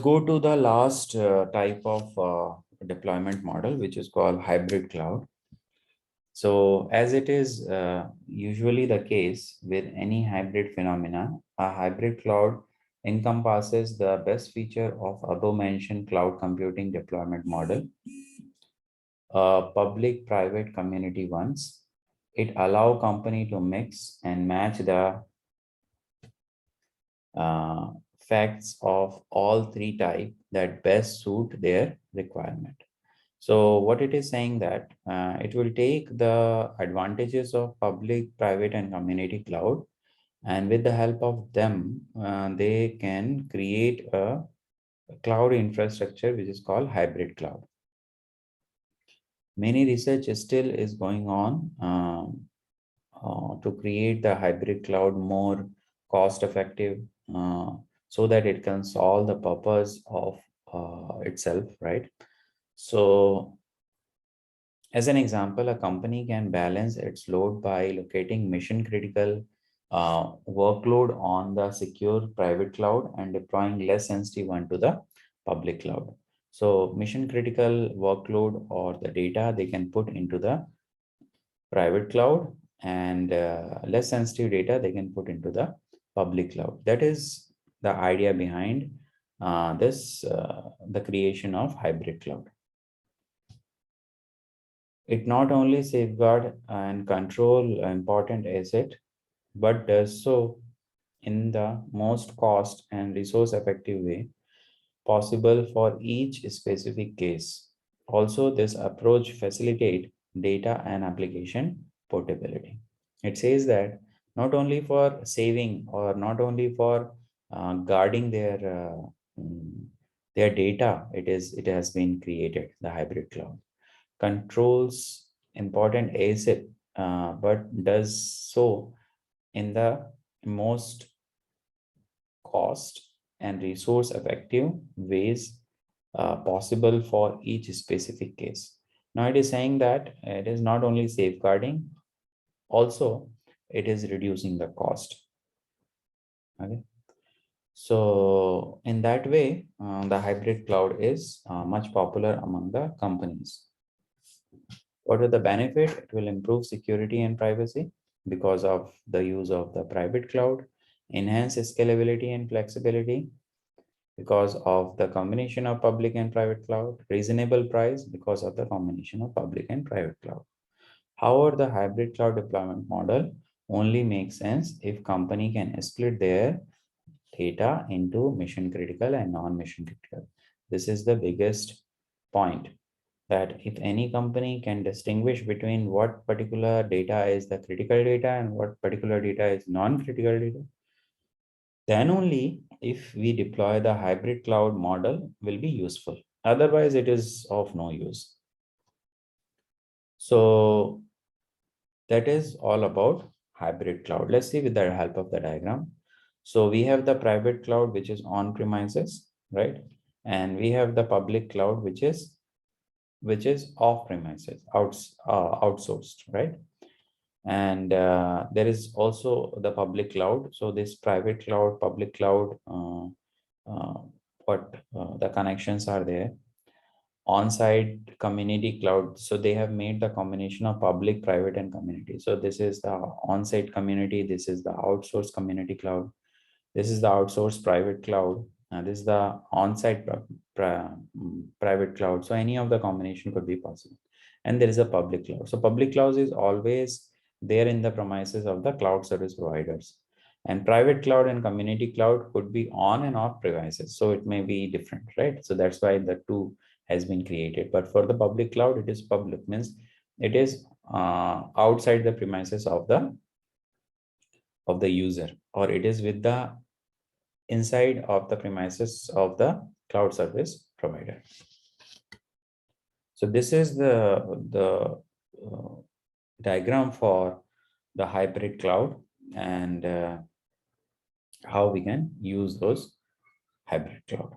Go to the last type of deployment model, which is called hybrid cloud. So as it is usually the case with any hybrid phenomena, a hybrid cloud encompasses the best feature of above mentioned cloud computing deployment model, public, private, community ones. It allow company to mix and match the uh, facts of all three type that best suit their requirement. So what it is saying that it will take the advantages of public, private, and community cloud, and with the help of them, they can create a cloud infrastructure which is called hybrid cloud. Many research still is going on to create the hybrid cloud more cost effective, so that it can solve the purpose of itself, right? So as an example, a company can balance its load by locating mission critical workload on the secure private cloud and deploying less sensitive one to the public cloud. So mission critical workload or the data they can put into the private cloud, and less sensitive data they can put into the public cloud. That is the idea behind the creation of hybrid cloud. It not only safeguard and control important asset, but does so in the most cost and resource effective way possible for each specific case. Also, this approach facilitate data and application portability. It says that not only for saving or not only for guarding mm, their data, it has been created the hybrid cloud controls important asset, but does so in the most cost and resource effective ways possible for each specific case. Now it is saying that it is not only safeguarding, also it is reducing the cost. Okay. So in that way, the hybrid cloud is much popular among the companies. What are the benefit? It will improve security and privacy because of the use of the private cloud, enhance scalability and flexibility because of the combination of public and private cloud, reasonable price because of the combination of public and private cloud. However, the hybrid cloud deployment model only makes sense if company can split their data into mission critical and non-mission critical. This is the biggest point, that if any company can distinguish between what particular data is the critical data and what particular data is non-critical data, then only if we deploy the hybrid cloud model will be useful. Otherwise, it is of no use. So that is all about hybrid cloud. Let's see with the help of the diagram. So we have the private cloud, which is on premises, right? And we have the public cloud, which is off premises, outsourced, right? And there is also the public cloud. So this private cloud, public cloud, uh, what the connections are there. On-site community cloud. So they have made the combination of public, private, and community. So this is the on-site community. This is the outsourced community cloud. This is the outsourced private cloud. This is the on-site private cloud. So any of the combination could be possible. And there is a public cloud. So public cloud is always there in the premises of the cloud service providers. And private cloud and community cloud could be on and off premises. So it may be different, right? So that's why the two has been created. But for the public cloud, it is public, means it is outside the premises of the user, or it is with the inside of the premises of the cloud service provider. So this is the diagram for the hybrid cloud, and how we can use those hybrid cloud.